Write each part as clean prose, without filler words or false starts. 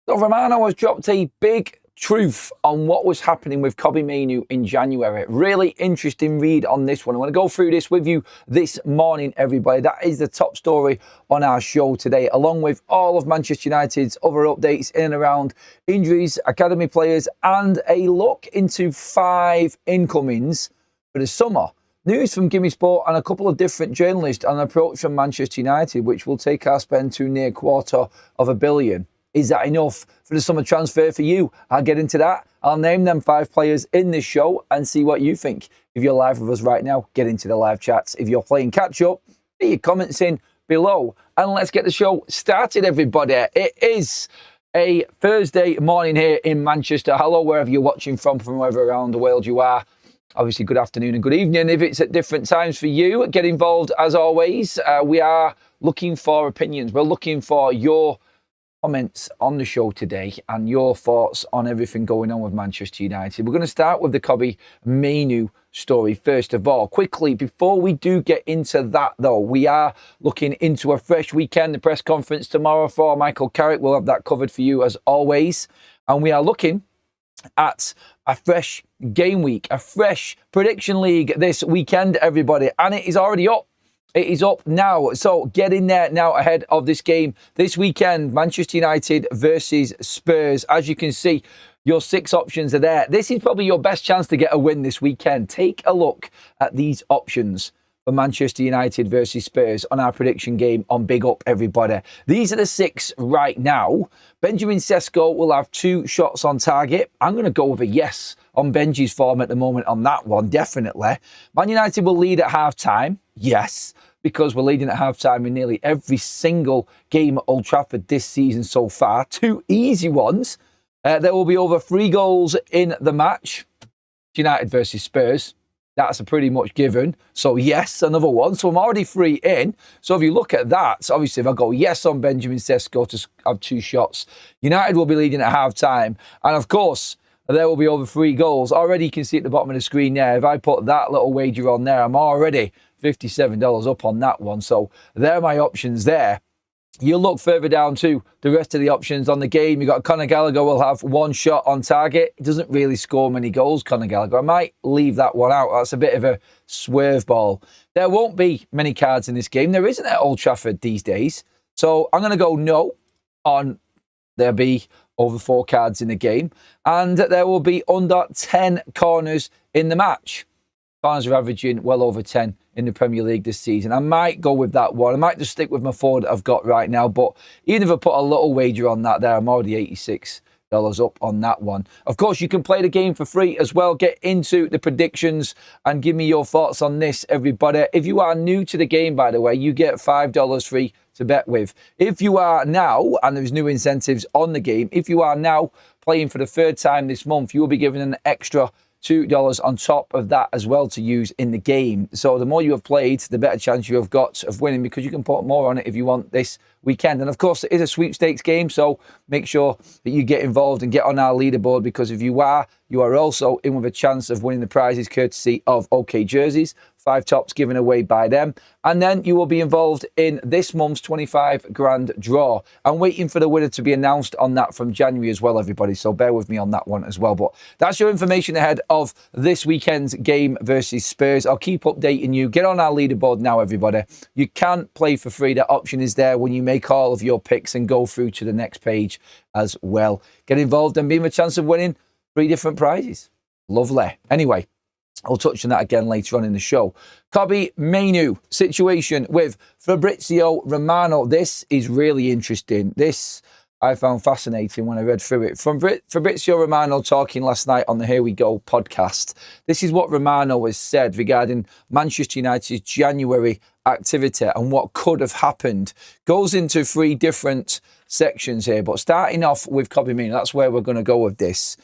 So Romano has dropped a big truth on what was happening with Mainoo in January. Really interesting read on this one. I'm going to go through this with you this morning, everybody. That is the top story on our show today, along with all of Manchester United's other updates in and around injuries, academy players, and a look into 5 incomings for the summer. News from Gimme Sport and a couple of different journalists on an approach from Manchester United, which will take our spend to near $250 million. Is that enough for the summer transfer for you? I'll get into that. I'll name them 5 players in this show and see what you think. If you're live with us right now, get into the live chats. If you're playing catch up, get your comments in below. And let's get the show started, everybody. It is a Thursday morning here in Manchester. Hello, wherever you're watching from wherever around the world you are. Obviously, good afternoon and good evening if it's at different times for you. Get involved as always. We are looking for opinions. We're looking for your comments on the show today and your thoughts on everything going on with Manchester United. We're going to start with the Mainoo story first of all. Quickly, before we do get into that though, we are looking into a fresh weekend. The press conference tomorrow for Michael Carrick. We'll have that covered for you as always. And we are looking at a fresh game week, a fresh prediction league this weekend, everybody. And it is already up. It is up now, so get in there now ahead of this game this weekend, Manchester United versus Spurs. As you can see, your 6 options are there. This is probably your best chance to get a win this weekend. Take a look at these options for Manchester United versus Spurs on our prediction game on Big Up, everybody. These are the 6 right now. Benjamin Sesko will have 2 shots on target. I'm going to go with a yes on Benji's form at the moment on that one, definitely. Man United will lead at half-time. Yes, because we're leading at half-time in nearly every single game at Old Trafford this season so far. 2 easy ones. There will be over 3 goals in the match. United versus Spurs. That's a pretty much given. So yes, another one. So I'm already 3 in. So if you look at that, so obviously if I go yes on Benjamin Sesko to have 2 shots, United will be leading at half-time. And of course, there will be over 3 goals. Already you can see at the bottom of the screen there, if I put that little wager on there, I'm already $57 up on that one. So there are my options there. You look further down to the rest of the options on the game. You've got Conor Gallagher will have 1 shot on target. He doesn't really score many goals, Conor Gallagher. I might leave that one out. That's a bit of a swerve ball. There won't be many cards in this game. There isn't at Old Trafford these days. So I'm going to go no on there'll be over 4 cards in the game. And there will be under 10 corners in the match. Corners are averaging well over 10 in the Premier League this season. I might go with that one. I might just stick with my 4 that I've got right now. But even if I put a little wager on that there, I'm already $86 up on that one. Of course, you can play the game for free as well. Get into the predictions and give me your thoughts on this, everybody. If you are new to the game, by the way, you get $5 free to bet with. If you are now, and there's new incentives on the game, if you are now playing for the 3rd time this month, you will be given an extra $2 on top of that as well to use in the game. So the more you have played, the better chance you have got of winning, because you can put more on it if you want this weekend. And of course, it is a sweepstakes game, so make sure that you get involved and get on our leaderboard, because if you are also in with a chance of winning the prizes courtesy of OK Jerseys, 5 tops given away by them. And then you will be involved in this month's 25 grand draw. I'm waiting for the winner to be announced on that from January as well, everybody. So bear with me on that one as well. But that's your information ahead of this weekend's game versus Spurs. I'll keep updating you. Get on our leaderboard now, everybody. You can play for free. That option is there when you make all of your picks and go through to the next page as well. Get involved and be in a chance of winning 3 different prizes. Lovely. Anyway, I'll touch on that again later on in the show. Mainoo situation with Fabrizio Romano. This is really interesting. This I found fascinating when I read through it. From Fabrizio Romano talking last night on the Here We Go podcast. This is what Romano has said regarding Manchester United's January activity and what could have happened. Goes into 3 different sections here, but starting off with Mainoo, that's where we're going to go with this.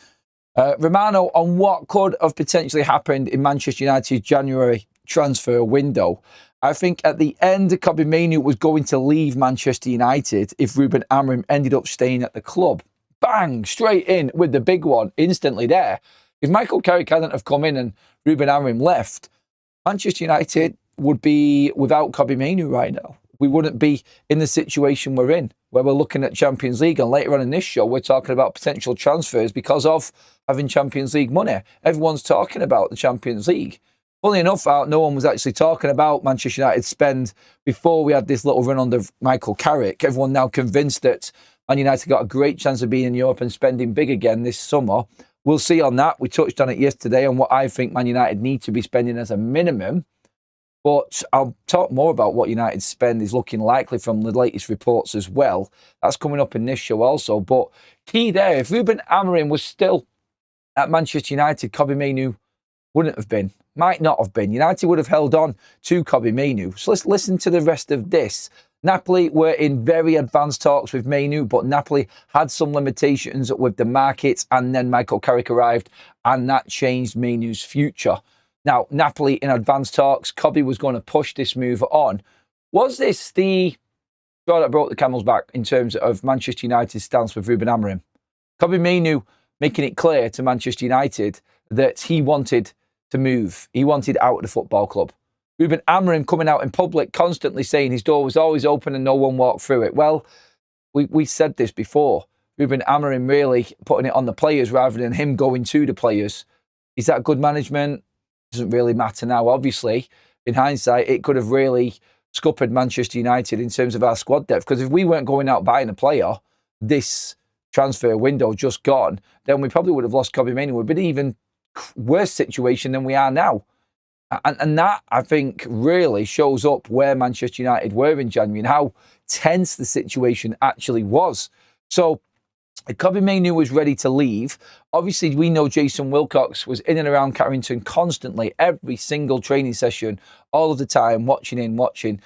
Romano on what could have potentially happened in Manchester United's January transfer window. I think at the end, Mainoo was going to leave Manchester United if Rúben Amorim ended up staying at the club. Bang! Straight in with the big one instantly there. If Michael Carrick hadn't have come in and Rúben Amorim left, Manchester United would be without Mainoo right now. we wouldn't be in the situation we're in, where we're looking at Champions League. And later on in this show, we're talking about potential transfers because of having Champions League money. Everyone's talking about the Champions League. Funnily enough, no one was actually talking about Manchester United's spend before we had this little run under Michael Carrick. Everyone now convinced that Man United got a great chance of being in Europe and spending big again this summer. We'll see on that. We touched on it yesterday on what I think Man United need to be spending as a minimum. But I'll talk more about what United's spend is looking likely from the latest reports as well. That's coming up in this show also. But key there, if Rúben Amorim was still at Manchester United, Kobbie Mainoo wouldn't have been. Might not have been. United would have held on to Kobbie Mainoo. So let's listen to the rest of this. Napoli were in very advanced talks with Mainoo, but Napoli had some limitations with the market, and then Michael Carrick arrived, and that changed Mainoo's future. Now, Napoli in advanced talks, Kobbie was going to push this move on. Was this the straw that broke the camel's back in terms of Manchester United's stance with Rúben Amorim? Kobbie Mainoo making it clear to Manchester United that he wanted to move. He wanted out of the football club. Rúben Amorim coming out in public constantly saying his door was always open and no one walked through it. Well, we said this before. Rúben Amorim really putting it on the players rather than him going to the players. Is that good management? Doesn't really matter now. Obviously, in hindsight, it could have really scuppered Manchester United in terms of our squad depth. Because if we weren't going out buying a player, this transfer window just gone, then we probably would have lost Kobbie Mainoo. We'd be in an even worse situation than we are now. And that, I think, really shows up where Manchester United were in January and how tense the situation actually was. So, Kobbie Mainoo was ready to leave. Obviously, we know Jason Wilcox was in and around Carrington constantly, every single training session, all of the time, watching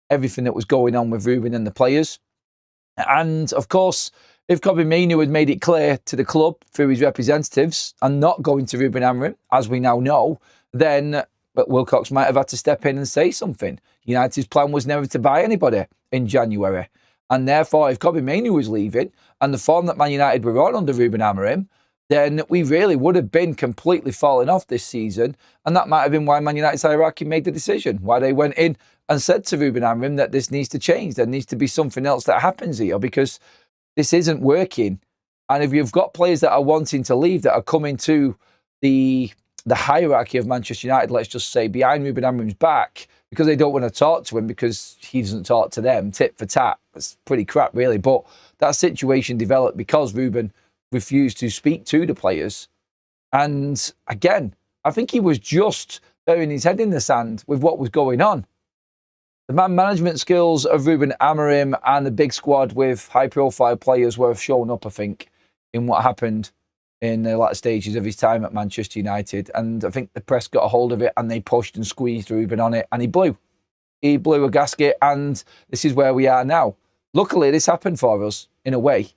everything that was going on with Rúben and the players. And, of course, if Kobbie Mainoo had made it clear to the club through his representatives and not going to Rúben Amorim, as we now know, then Wilcox might have had to step in and say something. United's plan was never to buy anybody in January. And therefore, if Kobbie Mainoo was leaving and the form that Man United were on under Rúben Amorim, then we really would have been completely falling off this season. And that might have been why Man United's hierarchy made the decision, why they went in and said to Rúben Amorim that this needs to change. There needs to be something else that happens here because this isn't working. And if you've got players that are wanting to leave, that are coming to the hierarchy of Manchester United, let's just say, behind Rúben Amorim's back, because they don't want to talk to him because he doesn't talk to them, tit for tat. It's pretty crap, really. But that situation developed because Rúben refused to speak to the players. And again, I think he was just burying his head in the sand with what was going on. The man management skills of Rúben Amorim and the big squad with high-profile players were showing up, I think, in what happened in the latter stages of his time at Manchester United. And I think the press got a hold of it and they pushed and squeezed Rúben on it and he blew. He blew a gasket and this is where we are now. Luckily, this happened for us in a way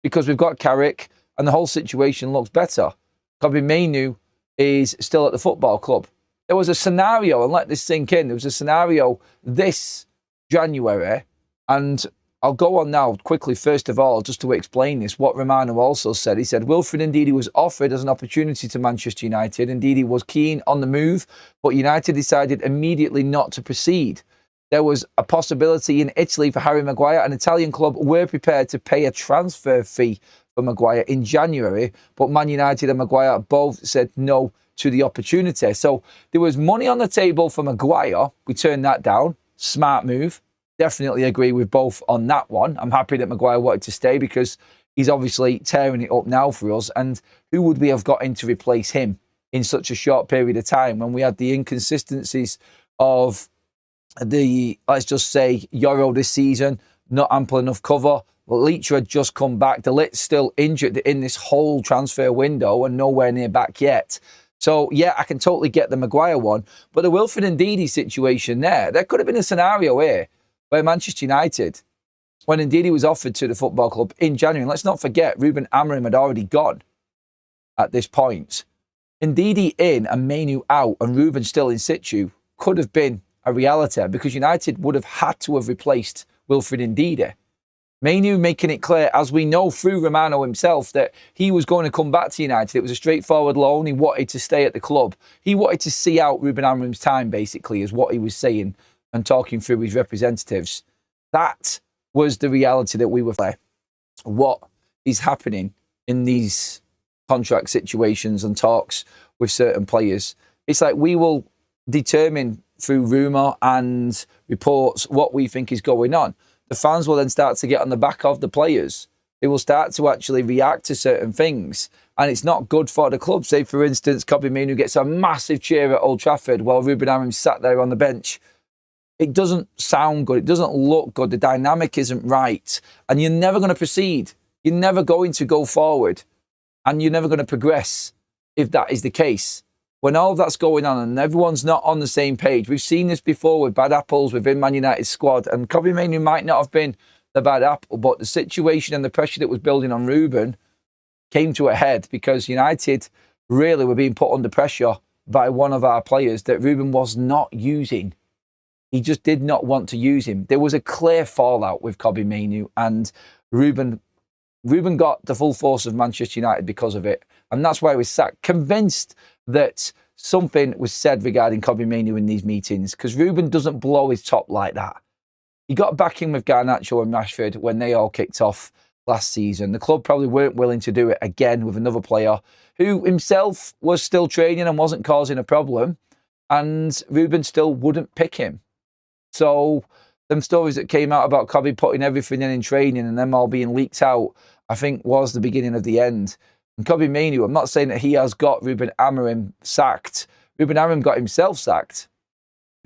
because we've got Carrick and the whole situation looks better. Kobbie Mainoo is still at the football club. There was a scenario, and let this sink in, there was a scenario this January, and I'll go on now quickly, first of all, just to explain this, what Romano also said. He said, Wilfred Ndidi was offered as an opportunity to Manchester United. Ndidi was keen on the move, but United decided immediately not to proceed. There was a possibility in Italy for Harry Maguire. An Italian club were prepared to pay a transfer fee for Maguire in January, but Man United and Maguire both said no to the opportunity. So there was money on the table for Maguire. We turned that down. Smart move. Definitely agree with both on that one. I'm happy that Maguire wanted to stay because he's obviously tearing it up now for us. And who would we have got in to replace him in such a short period of time when we had the inconsistencies of the, let's just say, Euro this season, not ample enough cover. Leach had just come back. De Ligt's still injured in this whole transfer window and nowhere near back yet. So, yeah, I can totally get the Maguire one. But the Wilfred Ndidi situation there could have been a scenario here where Manchester United, when Ndidi was offered to the football club in January, and let's not forget, Rúben Amorim had already gone at this point. Ndidi in and Mainoo out and Rúben still in situ could have been a reality because United would have had to have replaced Wilfred Ndidi. Mainoo making it clear, as we know through Romano himself, that he was going to come back to United. It was a straightforward loan. He wanted to stay at the club. He wanted to see out Rúben Amorim's time, basically, is what he was saying and talking through his representatives. That was the reality that we were there. What is happening in these contract situations and talks with certain players? It's like we will determine through rumour and reports what we think is going on. The fans will then start to get on the back of the players. They will start to actually react to certain things. And it's not good for the club. Say, for instance, Mainoo gets a massive cheer at Old Trafford while Rúben Amorim sat there on the bench. It doesn't sound good. It doesn't look good. The dynamic isn't right. And you're never going to proceed. You're never going to go forward. And you're never going to progress if that is the case. When all that's going on and everyone's not on the same page, we've seen this before with bad apples within Man United's squad. And Mainoo might not have been the bad apple, but the situation and the pressure that was building on Rúben came to a head because United really were being put under pressure by one of our players that Rúben was not using. He just did not want to use him. There was a clear fallout with Mainoo, and Rúben got the full force of Manchester United because of it. And that's why he was sacked. Convinced that something was said regarding Mainoo in these meetings, because Rúben doesn't blow his top like that. He got back in with Garnacho and Rashford when they all kicked off last season. The club probably weren't willing to do it again with another player who himself was still training and wasn't causing a problem, and Rúben still wouldn't pick him. So them stories that came out about Kobbie putting everything in training and them all being leaked out, I think was the beginning of the end. And Mainoo, I'm not saying that he has got Rúben Amorim sacked. Rúben Amorim got himself sacked.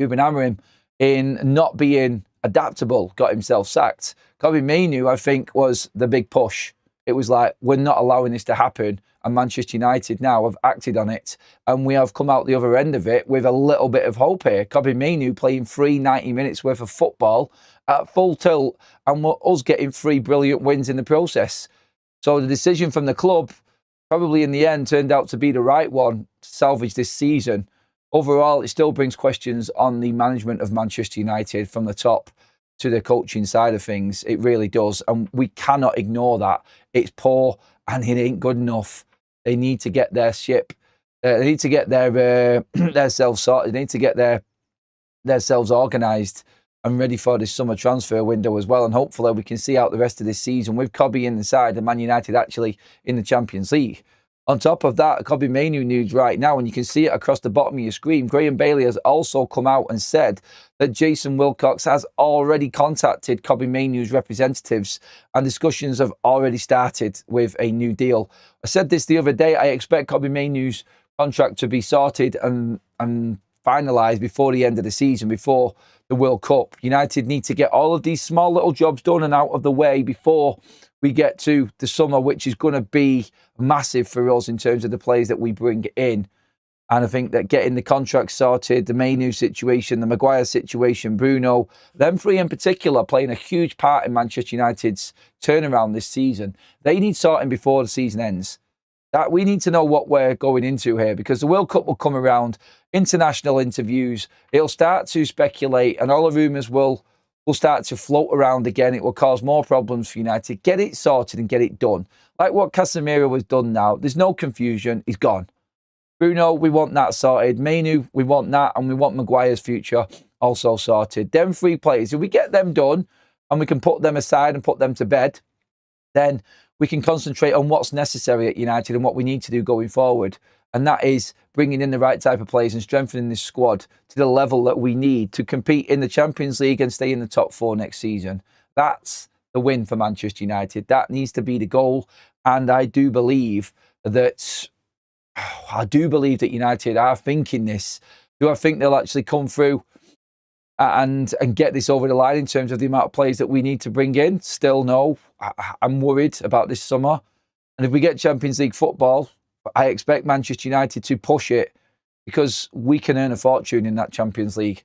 Rúben Amorim, in not being adaptable, got himself sacked. Mainoo, I think, was the big push. It was like, we're not allowing this to happen. And Manchester United now have acted on it. And we have come out the other end of it with a little bit of hope here. Mainoo playing 90 minutes worth of football at full tilt, and us getting 3 brilliant wins in the process. So the decision from the club probably in the end turned out to be the right one to salvage this season. Overall, it still brings questions on the management of Manchester United from the top to the coaching side of things. It really does. And we cannot ignore that. It's poor and it ain't good enough. They need to get their ship. They need to get their themselves sorted. They need to get themselves organised and ready for this summer transfer window as well. And hopefully we can see out the rest of this season with Kobbie in the side and Man United actually in the Champions League. On top of that, Mainoo news right now, and you can see it across the bottom of your screen, Graham Bailey has also come out and said that Jason Wilcox has already contacted Mainoo's representatives and discussions have already started with a new deal. I said this the other day, I expect Mainoo's contract to be sorted and finalised before the end of the season, before the World Cup. United need to get all of these small little jobs done and out of the way before we get to the summer, which is going to be massive for us in terms of the players that we bring in. And I think that getting the contract sorted, the Mainoo situation, the Maguire situation, Bruno, them three in particular playing a huge part in Manchester United's turnaround this season. They need sorting before the season ends. That we need to know what we're going into here, because the World Cup will come around, international interviews, it'll start to speculate and all the rumours will start to float around again. It will cause more problems for United. Get it sorted and get it done. Like what Casemiro has done now. There's no confusion. He's gone. Bruno, we want that sorted. Mainoo, we want that. And we want Maguire's future also sorted. Them 3 players, if we get them done and we can put them aside and put them to bed, then we can concentrate on what's necessary at United and what we need to do going forward. And that is bringing in the right type of players and strengthening this squad to the level that we need to compete in the Champions League and stay in the top 4 next season. That's the win for Manchester United. That needs to be the goal. And I do believe that United are thinking this. Do I think they'll actually come through and get this over the line in terms of the amount of players that we need to bring in? Still no. I'm worried about this summer. And if we get Champions League football, I expect Manchester United to push it because we can earn a fortune in that Champions League.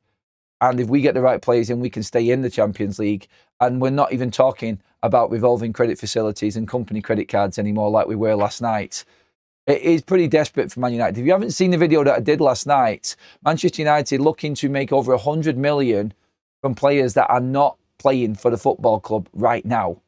And if we get the right players in, we can stay in the Champions League. And we're not even talking about revolving credit facilities and company credit cards anymore like we were last night. It is pretty desperate for Man United. If you haven't seen the video that I did last night, Manchester United looking to make over 100 million from players that are not playing for the football club right now.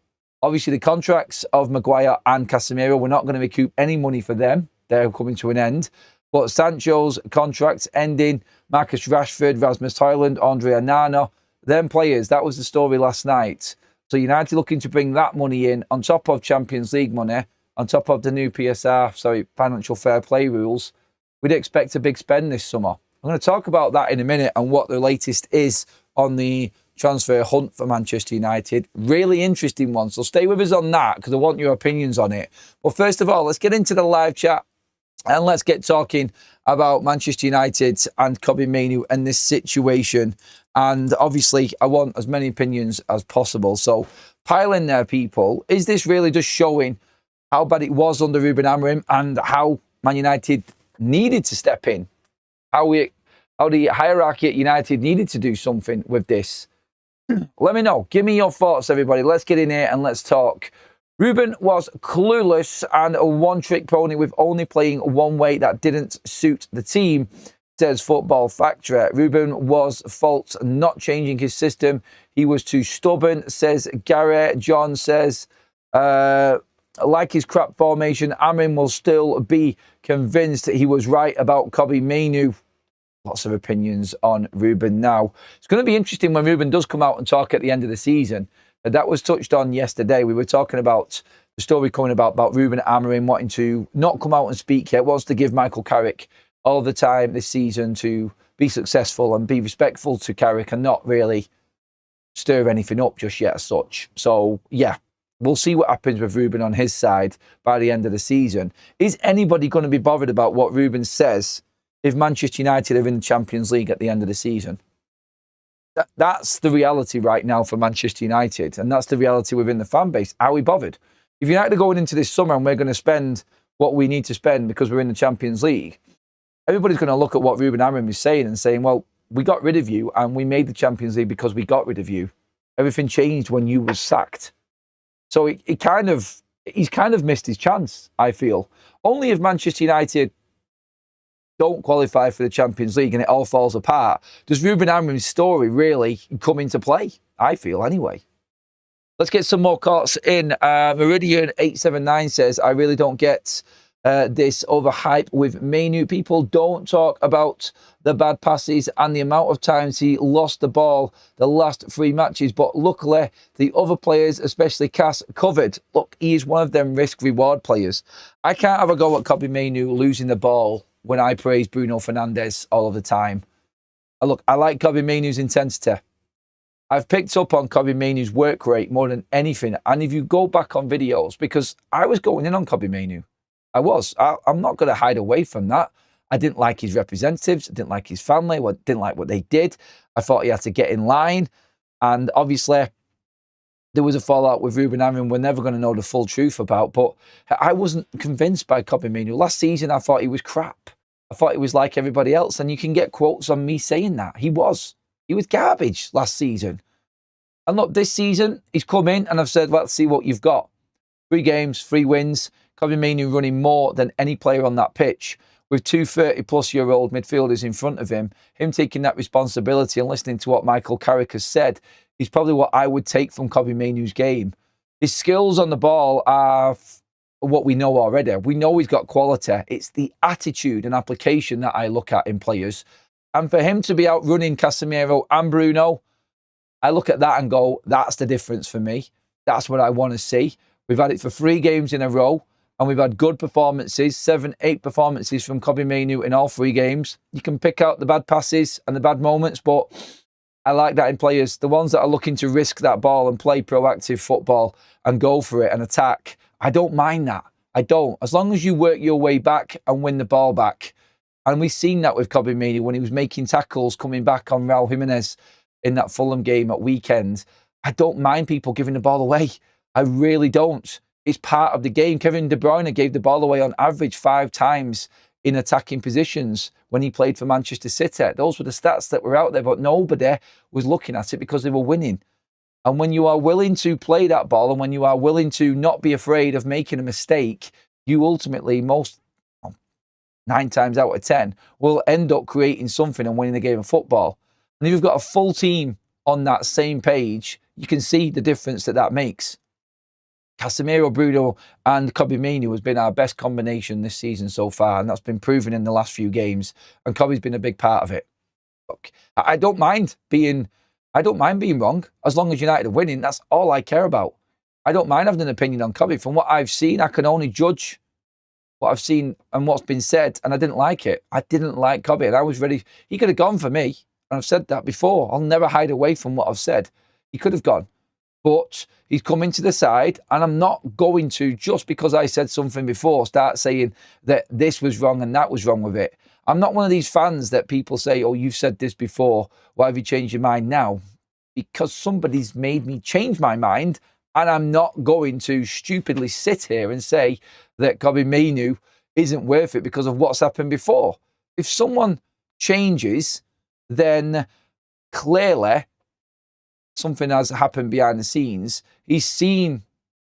Obviously, the contracts of Maguire and Casemiro, we're not going to recoup any money for them. They're coming to an end. But Sancho's contracts ending, Marcus Rashford, Rasmus Højlund, Andre Onana, them players, that was the story last night. So United looking to bring that money in on top of Champions League money, on top of the new financial fair play rules. We'd expect a big spend this summer. I'm going to talk about that in a minute and what the latest is on the transfer hunt for Manchester United. Really interesting one. So stay with us on that because I want your opinions on it. But first of all, let's get into the live chat and let's get talking about Manchester United and Mainoo and this situation. And obviously, I want as many opinions as possible. So pile in there, people. Is this really just showing how bad it was under Rúben Amorim and how Man United needed to step in? How the hierarchy at United needed to do something with this? Let me know. Give me your thoughts, everybody. Let's get in here and let's talk. Rúben was clueless and a one-trick pony with only playing one way that didn't suit the team, says Football Factory. Rúben was fault not changing his system. He was too stubborn, says Gary. John says, like his crap formation, Amorim will still be convinced he was right about Mainoo. Lots of opinions on Rúben now. It's going to be interesting when Rúben does come out and talk at the end of the season. That was touched on yesterday. We were talking about the story coming about Rúben Amorim wanting to not come out and speak yet, wants to give Michael Carrick all the time this season to be successful and be respectful to Carrick and not really stir anything up just yet as such. So, yeah, we'll see what happens with Rúben on his side by the end of the season. Is anybody going to be bothered about what Rúben says if Manchester United are in the Champions League at the end of the season? That's the reality right now for Manchester United, and that's the reality within the fan base. Are we bothered? If United are going into this summer and we're going to spend what we need to spend because we're in the Champions League, everybody's going to look at what Rúben Amorim is saying and saying, well, we got rid of you and we made the Champions League because we got rid of you. Everything changed when you were sacked. So he's kind of missed his chance, I feel. Only if Manchester United don't qualify for the Champions League and it all falls apart, does Rúben Amorim's story really come into play? I feel, anyway. Let's get some more thoughts in. Meridian879 says, I really don't get this overhype with Mainoo. People don't talk about the bad passes and the amount of times he lost the ball the last 3 matches, but luckily the other players, especially Cass, covered. Look, he is one of them risk-reward players. I can't have a go at Mainoo losing the ball when I praise Bruno Fernandes all of the time. Look, I like Mainoo's intensity. I've picked up on Mainoo's work rate more than anything. And if you go back on videos, because I was going in on Mainoo. I was. I'm not going to hide away from that. I didn't like his representatives. I didn't like his family. I didn't like what they did. I thought he had to get in line. And obviously, there was a fallout with Rúben Amorim we're never going to know the full truth about. But I wasn't convinced by Mainoo. Last season, I thought he was crap. I thought he was like everybody else. And you can get quotes on me saying that. He was garbage last season. And look, this season, he's come in and I've said, well, let's see what you've got. 3 games, 3 wins. Mainoo running more than any player on that pitch with 2 30-plus-year-old midfielders in front of him. Him taking that responsibility and listening to what Michael Carrick has said is probably what I would take from Mainoo's game. His skills on the ball are what we know already. We know he's got quality. It's the attitude and application that I look at in players. And for him to be outrunning Casemiro and Bruno, I look at that and go, that's the difference for me. That's what I want to see. We've had it for 3 games in a row, and we've had good performances, 7, 8 performances from Mainoo in all 3 games. You can pick out the bad passes and the bad moments, but I like that in players. The ones that are looking to risk that ball and play proactive football and go for it and attack. I don't mind that. I don't. As long as you work your way back and win the ball back. And we've seen that with Mainoo when he was making tackles coming back on Raul Jimenez in that Fulham game at weekend. I don't mind people giving the ball away. I really don't. It's part of the game. Kevin De Bruyne gave the ball away on average 5 times in attacking positions when he played for Manchester City. Those were the stats that were out there, but nobody was looking at it because they were winning. And when you are willing to play that ball and when you are willing to not be afraid of making a mistake, you ultimately, 9 times out of 10, will end up creating something and winning a game of football. And if you've got a full team on that same page, you can see the difference that makes. Casemiro, Bruno and Mainoo has been our best combination this season so far, and that's been proven in the last few games. And Kobe's been a big part of it. Look, I don't mind being I don't mind being wrong. As long as United are winning, that's all I care about. I don't mind having an opinion on Cobby. From what I've seen, I can only judge what I've seen and what's been said, and I didn't like it. I didn't like Cobby, and I was ready. He could have gone for me, and I've said that before. I'll never hide away from what I've said. He could have gone. But he's come into the side, and I'm not going to, just because I said something before, start saying that this was wrong and that was wrong with it. I'm not one of these fans that people say, oh, you've said this before. Why have you changed your mind now? Because somebody's made me change my mind, and I'm not going to stupidly sit here and say that Kobbie Mainoo isn't worth it because of what's happened before. If someone changes, then clearly something has happened behind the scenes. He's seen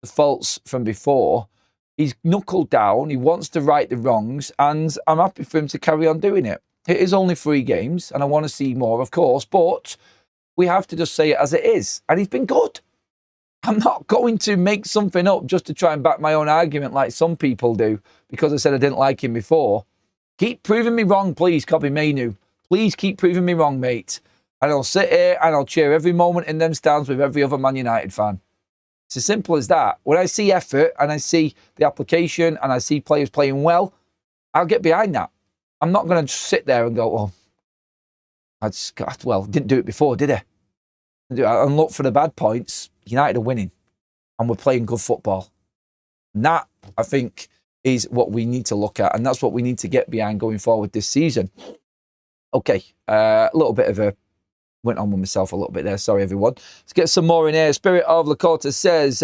the faults from before. He's knuckled down. He wants to right the wrongs, and I'm happy for him to carry on doing it. It is only 3 games, and I want to see more, of course, but we have to just say it as it is. And he's been good. I'm not going to make something up just to try and back my own argument like some people do because I said I didn't like him before. Keep proving me wrong, please, Kobbie Mainoo. Please keep proving me wrong, mate. And I'll sit here and I'll cheer every moment in them stands with every other Man United fan. It's as simple as that. When I see effort and I see the application and I see players playing well, I'll get behind that. I'm not going to just sit there and go, oh, didn't do it before, did I? And look for the bad points. United are winning and we're playing good football. And that, I think, is what we need to look at, and that's what we need to get behind going forward this season. Okay, a little bit of a... went on with myself a little bit there. Sorry, everyone. Let's get some more in here. Spirit of Lakota says,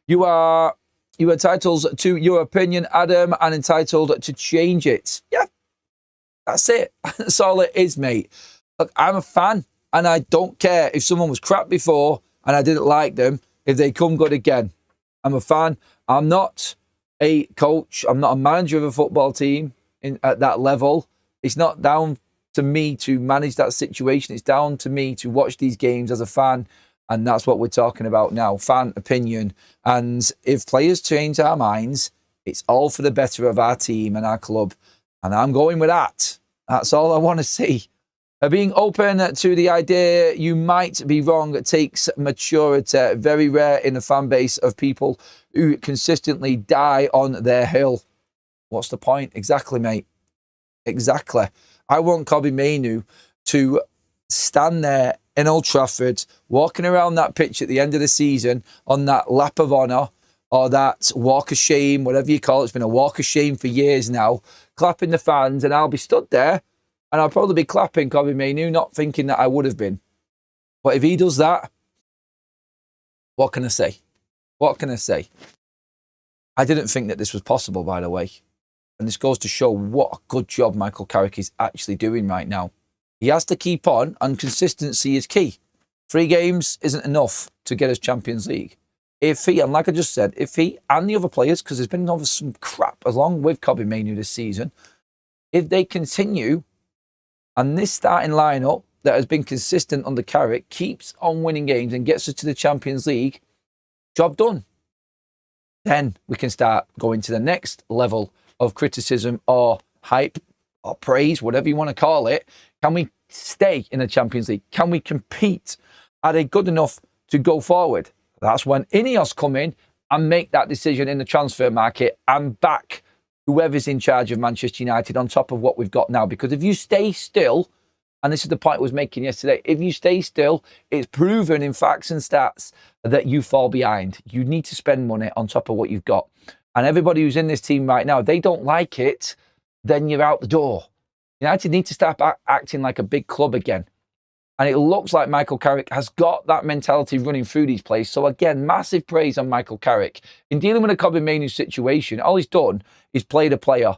you are entitled to your opinion, Adam, and entitled to change it. Yeah, that's it. That's all it is, mate. Look, I'm a fan, and I don't care if someone was crap before and I didn't like them, if they come good again. I'm a fan. I'm not a coach. I'm not a manager of a football team at that level. It's not down to me to manage that situation. It's down to me to watch these games as a fan, and that's what we're talking about now, fan opinion. And if players change our minds, it's all for the better of our team and our club, and I'm going with that. That's all I want to see. Being open to the idea you might be wrong takes maturity. Very rare in the fan base of people who consistently die on their hill. What's the point? Exactly, mate. Exactly. I want Kobbie Mainoo to stand there in Old Trafford, walking around that pitch at the end of the season on that lap of honour or that walk of shame, whatever you call it. It's been a walk of shame for years now, clapping the fans, and I'll be stood there and I'll probably be clapping Kobbie Mainoo, not thinking that I would have been. But if he does that, what can I say? What can I say? I didn't think that this was possible, by the way. And this goes to show what a good job Michael Carrick is actually doing right now. He has to keep on, and consistency is key. 3 games isn't enough to get us Champions League. If he, and like I just said, if he and the other players, because there's been over some crap along with Kobbie Mainoo this season, if they continue, and this starting lineup that has been consistent under Carrick keeps on winning games and gets us to the Champions League, job done. Then we can start going to the next level of criticism or hype or praise, whatever you want to call it. Can we stay in the Champions League? Can we compete? Are they good enough to go forward? That's when INEOS come in and make that decision in the transfer market and back whoever's in charge of Manchester United on top of what we've got now. Because if you stay still, and this is the point I was making yesterday, if you stay still, it's proven in facts and stats that you fall behind. You need to spend money on top of what you've got. And everybody who's in this team right now, if they don't like it, then you're out the door. United need to start acting like a big club again. And it looks like Michael Carrick has got that mentality running through these players. So again, massive praise on Michael Carrick. In dealing with a Kobbie Mainoo situation, all he's done is played a player.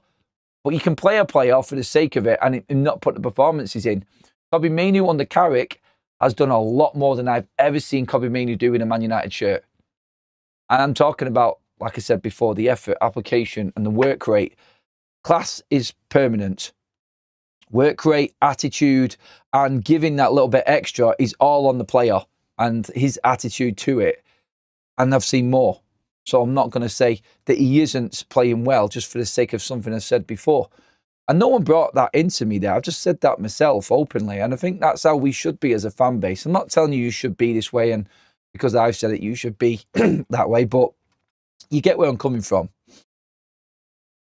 But you can play a player for the sake of it and not put the performances in. Kobbie Mainoo under Carrick has done a lot more than I've ever seen Kobbie Mainoo do in a Man United shirt. And I'm talking about, like I said before, the effort, application and the work rate. Class is permanent. Work rate, attitude, and giving that little bit extra is all on the player and his attitude to it. And I've seen more. So I'm not going to say that he isn't playing well just for the sake of something I said before. And no one brought that into me there. I've just said that myself openly. And I think that's how we should be as a fan base. I'm not telling you should be this way, and because I've said it, you should be that way. But you get where I'm coming from.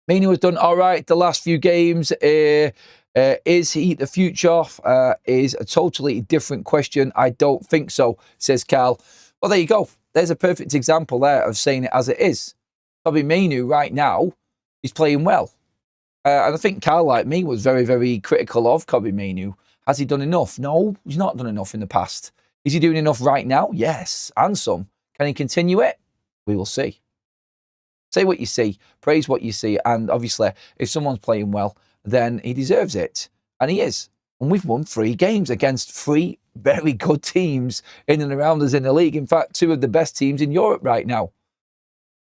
Mainoo has done all right the last few games. Is he the future? Is a totally different question. I don't think so, says Carl. Well, there you go. There's a perfect example there of saying it as it is. Probably Mainoo right now is playing well. And I think Carl, like me, was very, very critical of Kobbie Mainoo. Has he done enough? No, he's not done enough in the past. Is he doing enough right now? Yes, and some. Can he continue it? We will see. Say what you see, praise what you see, and obviously, if someone's playing well, then he deserves it. And he is. And we've won 3 games against 3 very good teams in and around us in the league. In fact, 2 of the best teams in Europe right now.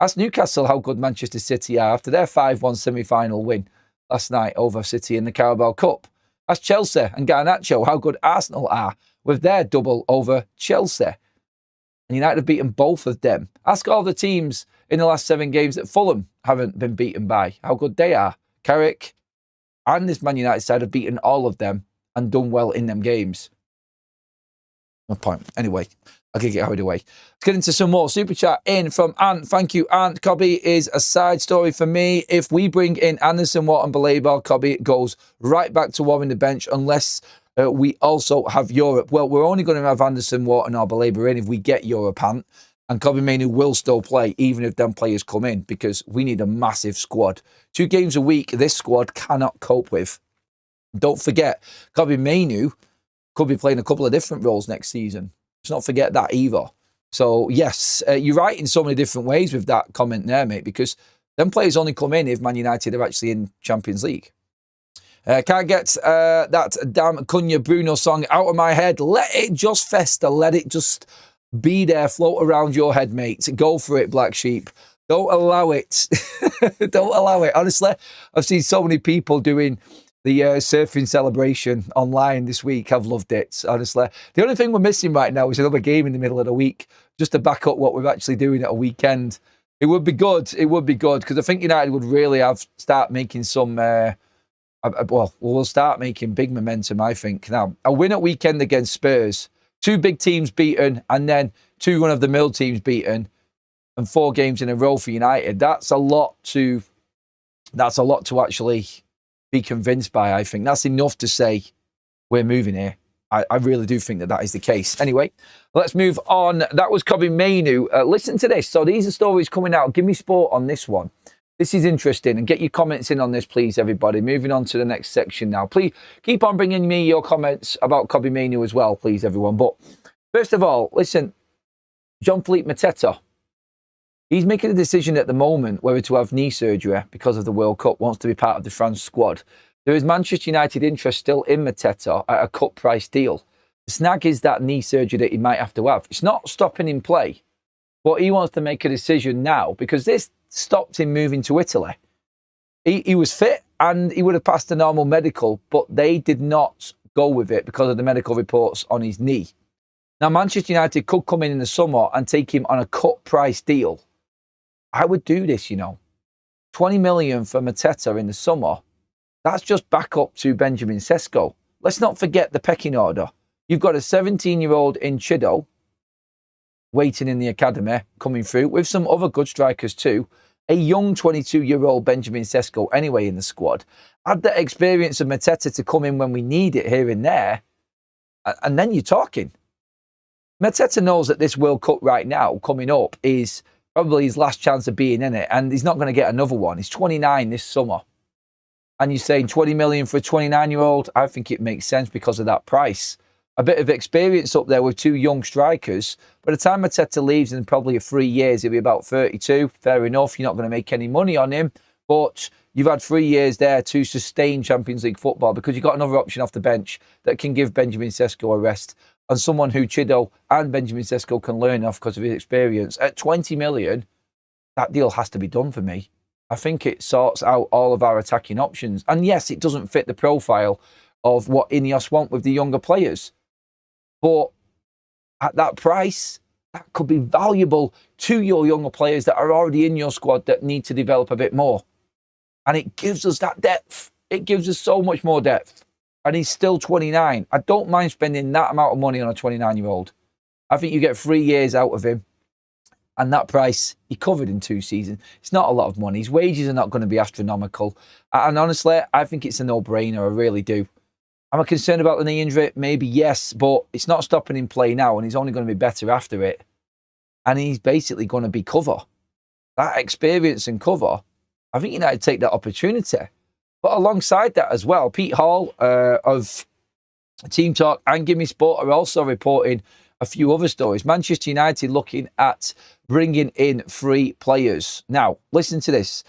Ask Newcastle how good Manchester City are after their 5-1 semi-final win last night over City in the Carabao Cup. Ask Chelsea and Garnacho how good Arsenal are with their double over Chelsea. And United have beaten both of them. Ask all the teams in the last 7 games that Fulham haven't been beaten by how good they are. Carrick and this Man United side have beaten all of them and done well in them games. No point. Anyway, I'll get carried away. Let's get into some more. Super chat in from Ant. Thank you, Ant. Kobbie is a side story for me. If we bring in Anderson, Watt and Baleba, Kobbie goes right back to warming the bench unless we also have Europe. Well, we're only going to have Anderson, Watt and Baleba in if we get Europe, Ant. And Kobbie Mainoo will still play even if them players come in because we need a massive squad. 2 games a week, this squad cannot cope with. Don't forget, Kobbie Mainoo could be playing a couple of different roles next season. Let's not forget that either. So, yes, you're right in so many different ways with that comment there, mate, because them players only come in if Man United are actually in Champions League. Can't get that damn Cunha Bruno song out of my head. Let it just fester. Let it just be there, float around your head, mate. Go for it, Black Sheep. Don't allow it. Don't allow it. Honestly, I've seen so many people doing the surfing celebration online this week. I've loved it, honestly. The only thing we're missing right now is another game in the middle of the week, just to back up what we're actually doing at a weekend. It would be good. It would be good, because I think United would really start making some... well, we'll start making big momentum, I think. Now, a win at weekend against Spurs, 2 big teams beaten, and then 2 run-of-the-mill teams beaten, and 4 games in a row for United. That's a lot to actually be convinced by, I think. That's enough to say we're moving here. I really do think that is the case. Anyway, let's move on. That was Kobbie Mainoo. Listen to this. So these are stories coming out. Give me sport on this one. This is interesting, and get your comments in on this, please, everybody. Moving on to the next section now. Please keep on bringing me your comments about Kobbie Mainoo as well, please, everyone. But first of all, listen, Jean-Philippe Mateta. He's making a decision at the moment whether to have knee surgery because of the World Cup, wants to be part of the France squad. There is Manchester United interest still in Mateta at a cut price deal. The snag is that knee surgery that he might have to have. It's not stopping him play, but he wants to make a decision now because this stopped him moving to Italy. He was fit and he would have passed a normal medical, but they did not go with it because of the medical reports on his knee. Now, Manchester United could come in the summer and take him on a cut price deal. I would do this, 20 million for Mateta in the summer. That's just back up to Benjamin Sesko. Let's not forget the pecking order. You've got a 17-year-old in Chido waiting in the academy, coming through, with some other good strikers too. A young 22-year-old Benjamin Sesko anyway in the squad. Add the experience of Mateta to come in when we need it here and there, and then you're talking. Mateta knows that this World Cup right now, coming up, is probably his last chance of being in it, and he's not going to get another one. He's 29 this summer. And you're saying 20 million for a 29-year-old? I think it makes sense because of that price. A bit of experience up there with 2 young strikers. By the time Mateta leaves in probably 3 years, he'll be about 32. Fair enough. You're not going to make any money on him. But you've had 3 years there to sustain Champions League football because you've got another option off the bench that can give Benjamin Sesko a rest. And someone who Chido and Benjamin Sesko can learn off because of his experience. At 20 million, that deal has to be done for me. I think it sorts out all of our attacking options. And yes, it doesn't fit the profile of what INEOS want with the younger players. But at that price, that could be valuable to your younger players that are already in your squad that need to develop a bit more. And it gives us that depth. it gives us so much more depth. And he's still 29. I don't mind spending that amount of money on a 29-year-old. I think you get 3 years out of him. And that price, he covered in 2 seasons. It's not a lot of money. His wages are not going to be astronomical. And honestly, I think it's a no-brainer. I really do. Am I concerned about the knee injury? Maybe yes, but it's not stopping him play now, and he's only going to be better after it. And he's basically going to be cover. That experience and cover, I think United take that opportunity. But alongside that as well, Pete Hall of Team Talk and Gimme Sport are also reporting a few other stories. Manchester United looking at bringing in 3 players. Now, listen to this.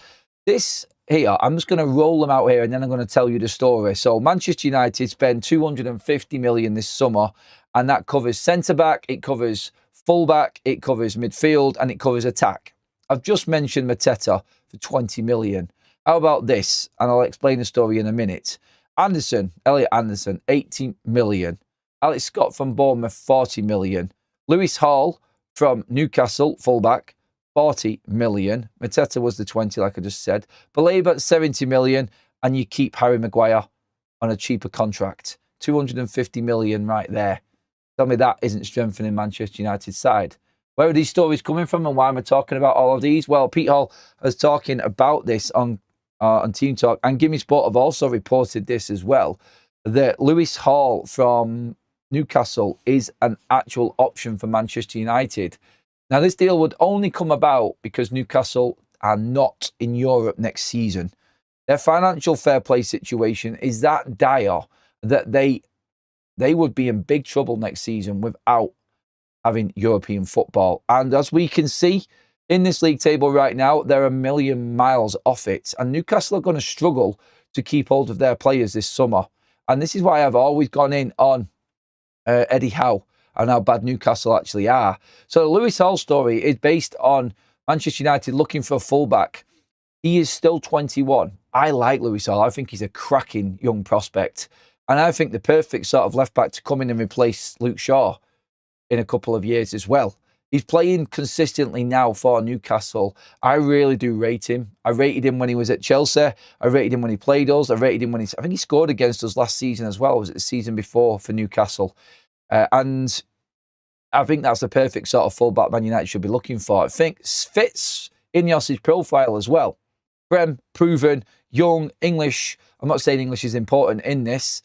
This here, I'm just going to roll them out here and then I'm going to tell you the story. So Manchester United spend 250 million this summer, and that covers centre-back, it covers full-back, it covers midfield, and it covers attack. I've just mentioned Mateta for 20 million. How about this? And I'll explain the story in a minute. Elliot Anderson, 18 million. Alex Scott from Bournemouth, 40 million. Lewis Hall from Newcastle, fullback, 40 million. Mateta was the 20, like I just said. Baleba, 70 million. And you keep Harry Maguire on a cheaper contract. 250 million right there. Tell me that isn't strengthening Manchester United's side. Where are these stories coming from and why am I talking about all of these? Well, Pete Hall is talking about this on Team Talk, and Gimme Sport have also reported this as well, that Lewis Hall from Newcastle is an actual option for Manchester United. Now, this deal would only come about because Newcastle are not in Europe next season. Their financial fair play situation is that dire that they would be in big trouble next season without having European football. And as we can see in this league table right now, they're a million miles off it. And Newcastle are going to struggle to keep hold of their players this summer. And this is why I've always gone in on Eddie Howe and how bad Newcastle actually are. So the Lewis Hall story is based on Manchester United looking for a fullback. He is still 21. I like Lewis Hall. I think he's a cracking young prospect. And I think the perfect sort of left-back to come in and replace Luke Shaw in a couple of years as well. He's playing consistently now for Newcastle. I really do rate him. I rated him when he was at Chelsea. I rated him when he played us. I rated him when I think he scored against us last season as well. Was it the season before for Newcastle? And I think that's the perfect sort of fullback Man United should be looking for. I think fits INEOS' profile as well. Prem, proven, young, English. I'm not saying English is important in this,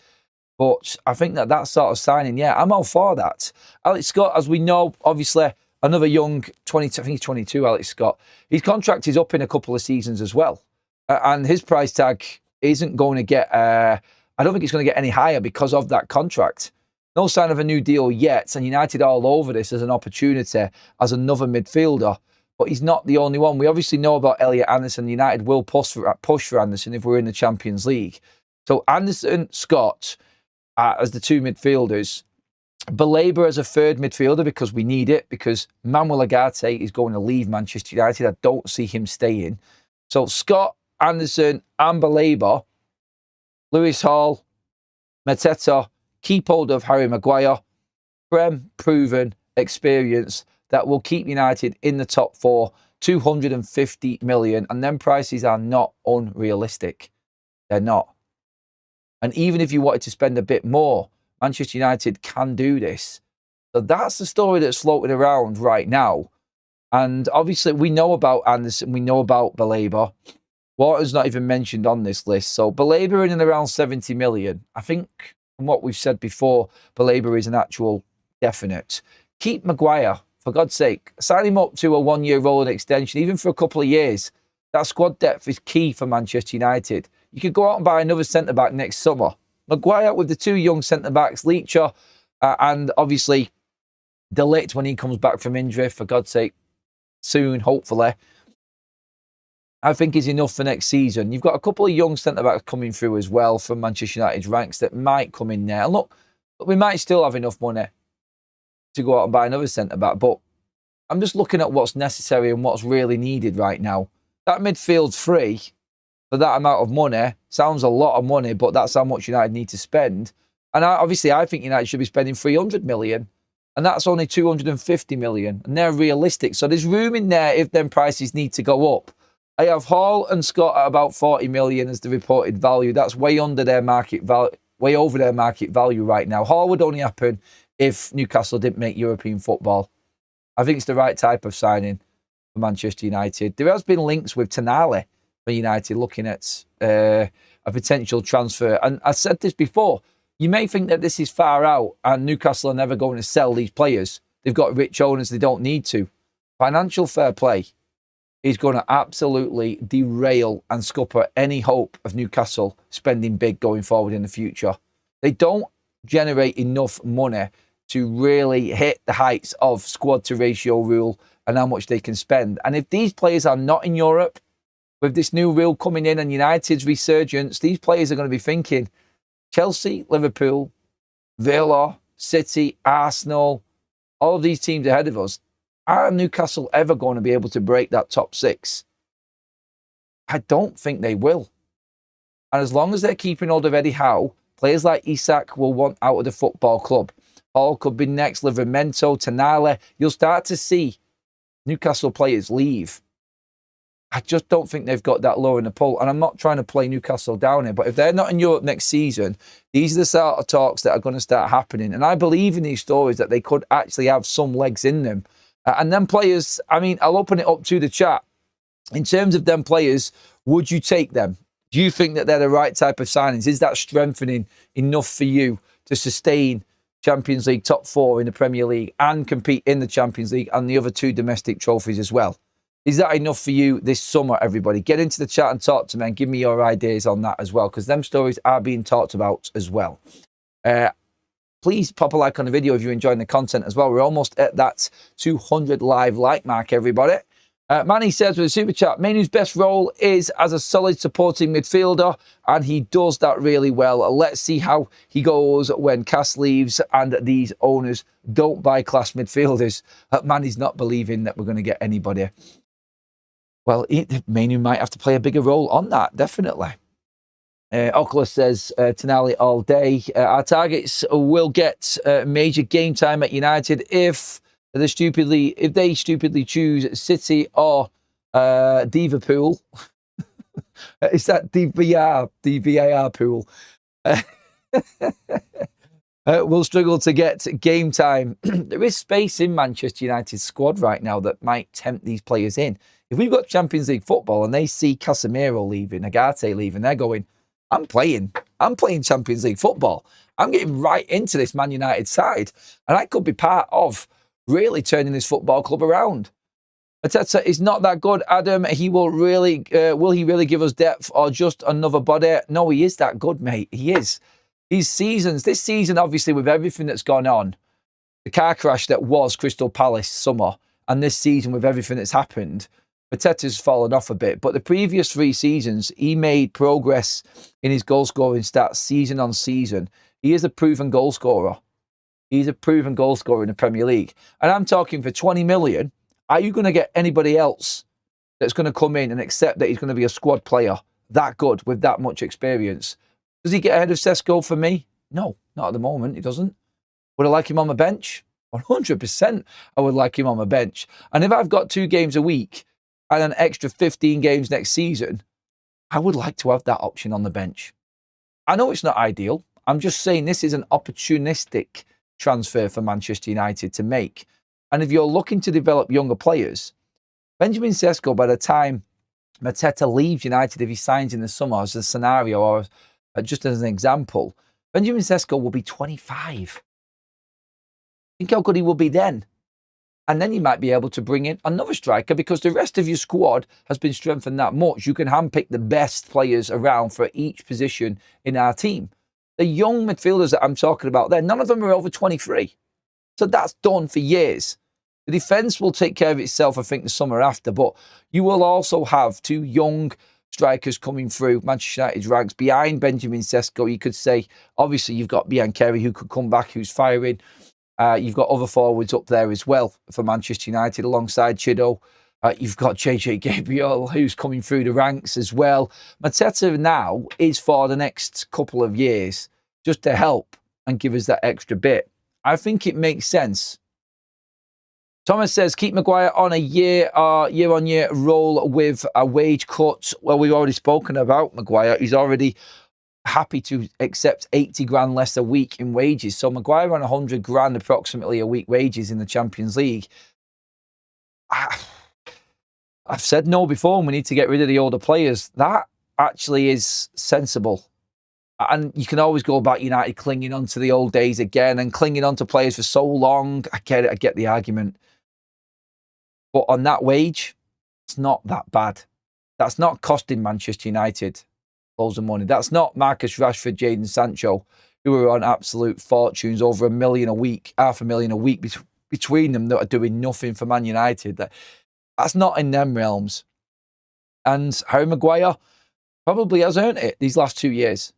but I think that sort of signing, yeah, I'm all for that. Alex Scott, as we know, obviously, another young, I think he's 22, Alex Scott. His contract is up in a couple of seasons as well. And his price tag isn't going to get, I don't think it's going to get any higher because of that contract. No sign of a new deal yet, and United all over this as an opportunity as another midfielder. But he's not the only one. We obviously know about Elliot Anderson. United will push for Anderson if we're in the Champions League. So Anderson, Scott, as the 2 midfielders. Baleba as a 3rd midfielder because we need it, because Manuel Ugarte is going to leave Manchester United. I don't see him staying. So Scott, Anderson and Baleba, Lewis Hall, Mateta, keep hold of Harry Maguire, Prem, proven, experience that will keep United in the top 4, 250 million. And them prices are not unrealistic. They're not. And even if you wanted to spend a bit more, Manchester United can do this. So that's the story that's floating around right now. And obviously we know about Anderson, we know about Baleba. Water's not even mentioned on this list. So Baleba in and around 70 million. I think from what we've said before, Baleba is an actual definite. Keep Maguire, for God's sake. Sign him up to a 1-year rolling extension, even for a couple of years. That squad depth is key for Manchester United. You could go out and buy another centre-back next summer. Maguire with the 2 young centre-backs, Leacher and obviously De Ligt when he comes back from injury, for God's sake, soon, hopefully. I think is enough for next season. You've got a couple of young centre-backs coming through as well from Manchester United's ranks that might come in there. And look, we might still have enough money to go out and buy another centre-back, but I'm just looking at what's necessary and what's really needed right now. That midfield free for that amount of money sounds a lot of money, but that's how much United need to spend. And obviously, I think United should be spending 300 million, and that's only 250 million, and they're realistic. So there's room in there if them prices need to go up. I have Hall and Scott at about 40 million as the reported value. That's way under their market value, way over their market value right now. Hall would only happen if Newcastle didn't make European football. I think it's the right type of signing for Manchester United. There has been links with Tonali for United looking at a potential transfer. And I said this before, you may think that this is far out and Newcastle are never going to sell these players. They've got rich owners, they don't need to. Financial fair play is going to absolutely derail and scupper any hope of Newcastle spending big going forward in the future. They don't generate enough money to really hit the heights of squad to ratio rule and how much they can spend. And if these players are not in Europe, with this new rule coming in and United's resurgence, these players are going to be thinking Chelsea, Liverpool, Villa, City, Arsenal, all of these teams ahead of us. Are Newcastle ever going to be able to break that top six? I don't think they will. And as long as they're keeping hold of Eddie Howe, players like Isak will want out of the football club. Hall could be next, Livramento, Tonali. You'll start to see Newcastle players leave. I just don't think they've got that low in the pull. And I'm not trying to play Newcastle down here, but if they're not in Europe next season, these are the sort of talks that are going to start happening. And I believe in these stories that they could actually have some legs in them. And then players, I mean, I'll open it up to the chat. In terms of them players, would you take them? Do you think that they're the right type of signings? Is that strengthening enough for you to sustain Champions League top four in the Premier League and compete in the Champions League and the other two domestic trophies as well? Is that enough for you this summer, everybody? Get into the chat and talk to me and give me your ideas on that as well, because them stories are being talked about as well. Please pop a like on the video if you're enjoying the content as well. We're almost at that 200 live like mark, everybody. Manny says with a super chat, Mainoo's best role is as a solid supporting midfielder, and he does that really well. Let's see how he goes when Cass leaves and these owners don't buy class midfielders. Manny's not believing that we're going to get anybody. Well, Mainoo might have to play a bigger role on that, definitely. Oculus says, Tonali all day. Our targets will get major game time at United if they stupidly choose City or Liverpool. Is that DVAR pool? Will struggle to get game time. There is space in Manchester United's squad right now that might tempt these players in. If we've got Champions League football and they see Casemiro leaving, Agate leaving, they're going, I'm playing Champions League football. I'm getting right into this Man United side. And I could be part of really turning this football club around. Mateta is not that good, Adam. He will he really give us depth or just another body? No, he is that good, mate. He is. This season, obviously, with everything that's gone on, the car crash that was Crystal Palace summer, and this season with everything that's happened, Mateta's fallen off a bit. But the previous 3 seasons, he made progress in his goal-scoring stats season on season. He is a proven goal scorer. He's a proven goal scorer in the Premier League. And I'm talking for 20 million. Are you going to get anybody else that's going to come in and accept that he's going to be a squad player that good with that much experience? Does he get ahead of Sesko for me? No, not at the moment. He doesn't. Would I like him on my bench? 100% I would like him on my bench. And if I've got 2 games a week and an extra 15 games next season, I would like to have that option on the bench. I know it's not ideal. I'm just saying this is an opportunistic transfer for Manchester United to make. And if you're looking to develop younger players, Benjamin Sesko, by the time Mateta leaves United, if he signs in the summer as a scenario or just as an example, Benjamin Sesko will be 25. Think how good he will be then. And then you might be able to bring in another striker because the rest of your squad has been strengthened that much. You can handpick the best players around for each position in our team. The young midfielders that I'm talking about there, none of them are over 23. So that's done for years. The defence will take care of itself, I think, the summer after. But you will also have 2 young strikers coming through Manchester United's ranks behind Benjamin Sesko. You could say, obviously, you've got Michael Carrick who could come back, who's firing. You've got other forwards up there as well for Manchester United alongside Chido. You've got JJ Gabriel who's coming through the ranks as well. Mateta now is for the next couple of years just to help and give us that extra bit. I think it makes sense Thomas says, keep Maguire on a year-on-year roll with a wage cut. Well, we've already spoken about Maguire. He's already happy to accept 80 grand less a week in wages. So Maguire on 100 grand approximately a week wages in the Champions League. I've said no before, and we need to get rid of the older players. That actually is sensible. And you can always go about United clinging on to the old days again and clinging on to players for so long. I get it. I get the argument. But on that wage, it's not that bad. That's not costing Manchester United loads of money. That's not Marcus Rashford, Jadon Sancho, who are on absolute fortunes, over $1 million a week, $500,000 a week between them, that are doing nothing for Man United. That's not in them realms. And Harry Maguire probably has earned it these last 2 years.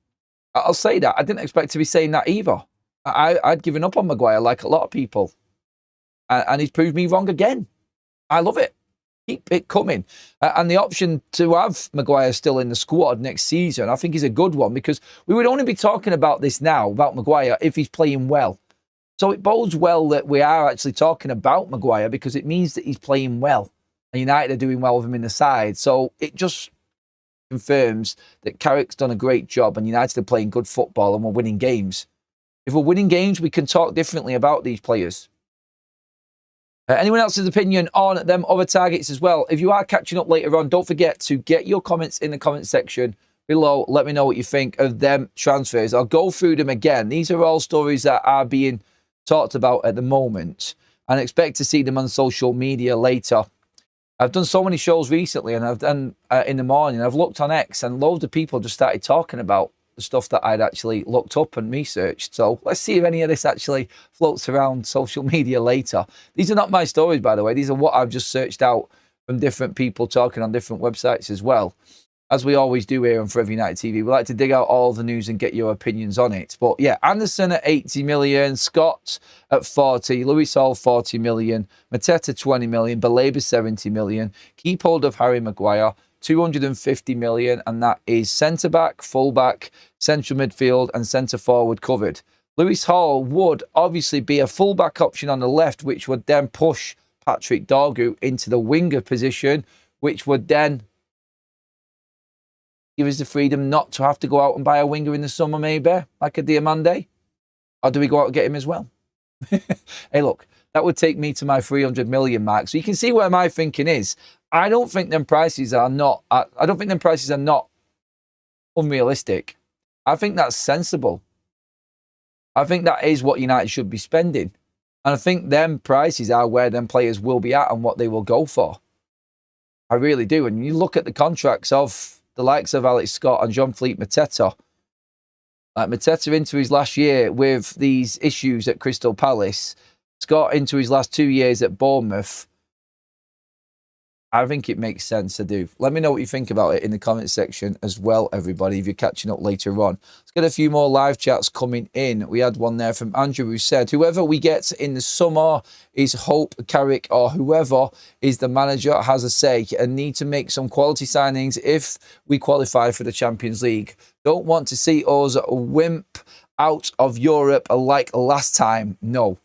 I'll say that. I didn't expect to be saying that either. I'd given up on Maguire like a lot of people. And he's proved me wrong again. I love it. Keep it coming. And the option to have Maguire still in the squad next season, I think, is a good one, because we would only be talking about this now, about Maguire, if he's playing well. So it bodes well that we are actually talking about Maguire, because it means that he's playing well. And United are doing well with him in the side. So it just confirms that Carrick's done a great job and United are playing good football and we're winning games. If we're winning games, we can talk differently about these players. Anyone else's opinion on them other targets as well? If you are catching up later on, don't forget to get your comments in the comment section below. Let me know what you think of them transfers. I'll go through them again. These are all stories that are being talked about at the moment, and expect to see them on social media later. I've done so many shows recently, and I've done in the morning. I've looked on X, and loads of people just started talking about the stuff that I'd actually looked up and researched. So let's see if any of this actually floats around social media later. These are not my stories, by the way. These are what I've just searched out from different people talking on different websites as well. As we always do here on Forever United TV, we like to dig out all the news and get your opinions on it. But yeah, Anderson at 80 million, Scott at 40, Lewis Hall 40 million, Mateta 20 million, Baleba 70 million, keep hold of Harry Maguire 250 million, and that is centre-back, full-back, central midfield and centre-forward covered. Lewis Hall would obviously be a full-back option on the left, which would then push Patrick Dorgu into the winger position, which would then give us the freedom not to have to go out and buy a winger in the summer, maybe, like a Diamande. Or do we go out and get him as well? Hey, look, that would take me to my 300 million mark. So you can see where my thinking is. I don't think them prices are not unrealistic. I think that's sensible. I think that is what United should be spending. And I think them prices are where them players will be at and what they will go for. I really do. And you look at the contracts of the likes of Alex Scott and Jean-Philippe Mateta. Mateta into his last year with these issues at Crystal Palace. Scott into his last 2 years at Bournemouth. I think it makes sense to do. Let me know what you think about it in the comment section as well, everybody, if you're catching up later on. Let's get a few more live chats coming in. We had one there from Andrew who said, whoever we get in the summer is Hope, Carrick, or whoever is the manager has a say and need to make some quality signings if we qualify for the Champions League. Don't want to see us wimp out of Europe like last time. No.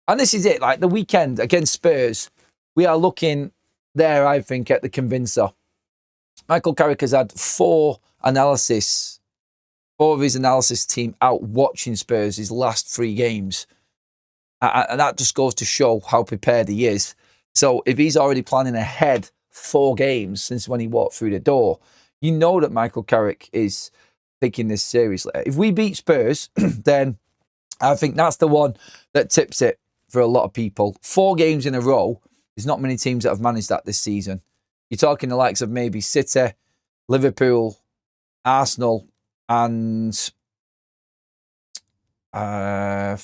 And this is it, like the weekend against Spurs, we are looking there, I think, at the convincer. Michael Carrick has had four of his analysis team out watching Spurs his last 3 games. And that just goes to show how prepared he is. So if he's already planning ahead 4 games since when he walked through the door, you know that Michael Carrick is taking this seriously. If we beat Spurs, then I think that's the one that tips it for a lot of people. 4 games in a row. There's not many teams that have managed that this season. You're talking the likes of maybe City, Liverpool, Arsenal, and Villa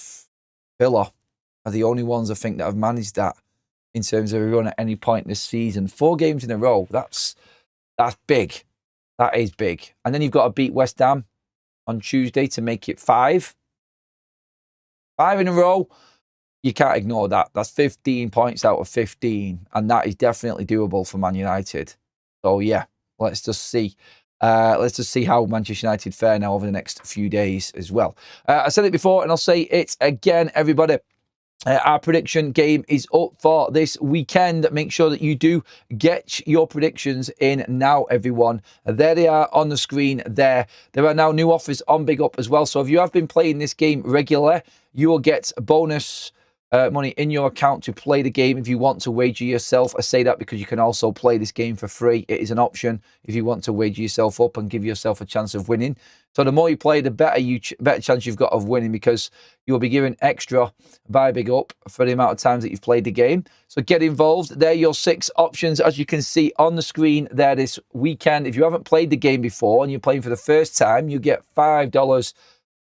are the only ones I think that have managed that in terms of a run at any point this season. 4 games in a row. That's big. That is big. And then you've got to beat West Ham on Tuesday to make it 5. 5 in a row. You can't ignore that. That's 15 points out of 15. And that is definitely doable for Man United. So, yeah, let's just see. Let's just see how Manchester United fare now over the next few days as well. I said it before and I'll say it again, everybody. Our prediction game is up for this weekend. Make sure that you do get your predictions in now, everyone. There they are on the screen there. There are now new offers on Big Up as well. So if you have been playing this game regularly, you will get bonus money in your account to play the game if you want to wager yourself. I say that because you can also play this game for free. It is an option if you want to wager yourself up and give yourself a chance of winning. So the more you play, the better chance you've got of winning, because you'll be given extra by Big Up for the amount of times that you've played the game. So get involved. There are your 6 options, as you can see on the screen there this weekend. If you haven't played the game before and you're playing for the first time, you get $5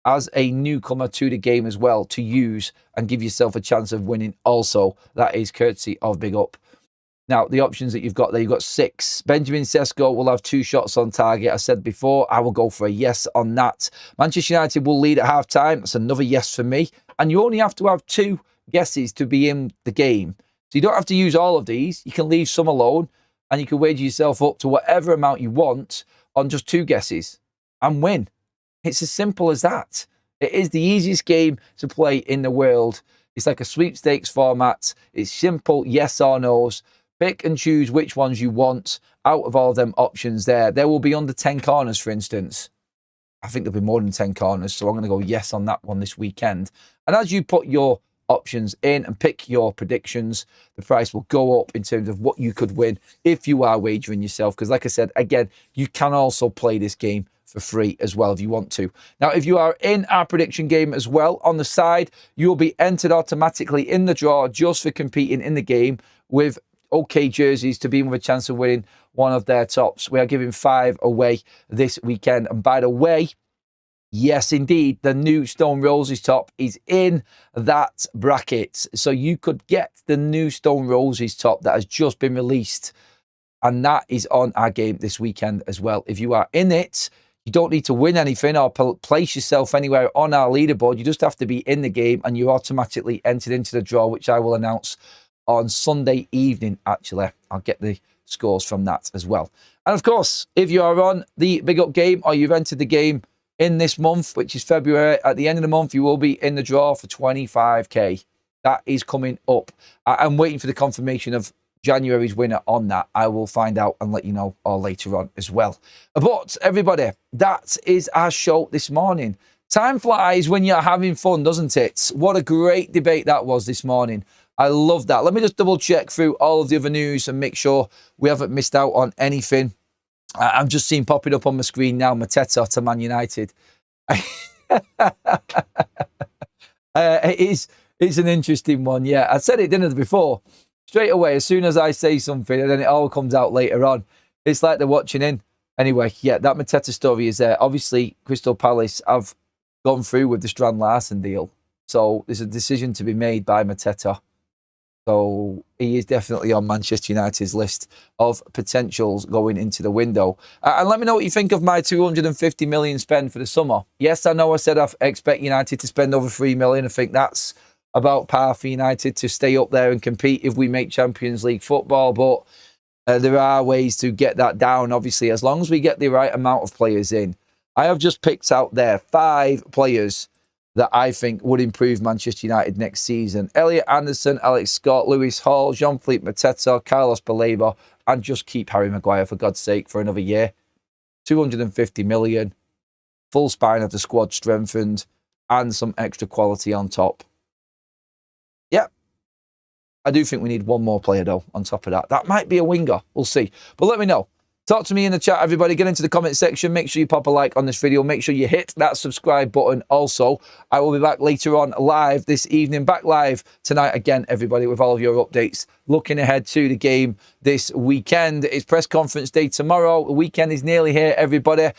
as a newcomer to the game as well to use and give yourself a chance of winning also. That is courtesy of Big Up. Now, the options that you've got there, you've got 6. Benjamin Sesko will have 2 shots on target. I said before, I will go for a yes on that. Manchester United will lead at half-time. That's another yes for me. And you only have to have 2 guesses to be in the game. So you don't have to use all of these. You can leave some alone, and you can wager yourself up to whatever amount you want on just 2 guesses and win. It's as simple as that. It is the easiest game to play in the world. It's like a sweepstakes format. It's simple yes or no's. Pick and choose which ones you want out of all of them options there. There will be under 10 corners, for instance. I think there'll be more than 10 corners, so I'm going to go yes on that one this weekend. And as you put your options in and pick your predictions, the price will go up in terms of what you could win if you are wagering yourself. Because like I said, again, you can also play this game for free as well if you want to. Now, if you are in our prediction game as well, on the side, you'll be entered automatically in the draw just for competing in the game with OK jerseys to be with a chance of winning one of their tops. We are giving 5 away this weekend. And by the way, yes, indeed, the new Stone Roses top is in that bracket. So you could get the new Stone Roses top that has just been released. And that is on our game this weekend as well. If you are in it, you don't need to win anything or place yourself anywhere on our leaderboard. You just have to be in the game and you're automatically entered into the draw, which I will announce on Sunday evening, actually. I'll get the scores from that as well. And of course, if you are on the Big Up game or you've entered the game in this month, which is February, at the end of the month, you will be in the draw for 25k. That is coming up. I'm waiting for the confirmation of January's winner on that. I will find out and let you know all later on as well. But everybody, that is our show this morning. Time flies when you're having fun, doesn't it? What a great debate that was this morning. I love that. Let me just double check through all of the other news and make sure we haven't missed out on anything. I'm just seeing popping up on my screen now, Mateta to Man United. It's an interesting one, yeah. I said it, didn't I, before? Straight away, as soon as I say something, and then it all comes out later on. It's like they're watching in. Anyway, yeah, that Mateta story is there. Obviously, Crystal Palace have gone through with the Strand Larsen deal. So there's a decision to be made by Mateta. So he is definitely on Manchester United's list of potentials going into the window. And let me know what you think of my 250 million spend for the summer. Yes, I know I said I expect United to spend over 3 million. I think that's about par for United to stay up there and compete if we make Champions League football. But there are ways to get that down, obviously, as long as we get the right amount of players in. I have just picked out there 5 players that I think would improve Manchester United next season. Elliot Anderson, Alex Scott, Lewis Hall, Jean-Philippe Mateta, Carlos Baleba, and just keep Harry Maguire, for God's sake, for another year. 250 million, full spine of the squad strengthened, and some extra quality on top. Yeah, I do think we need one more player, though, on top of that. That might be a winger. We'll see. But let me know. Talk to me in the chat, everybody. Get into the comment section. Make sure you pop a like on this video. Make sure you hit that subscribe button also. I will be back later on live this evening. Back live tonight again, everybody, with all of your updates. Looking ahead to the game this weekend. It's press conference day tomorrow. The weekend is nearly here, everybody.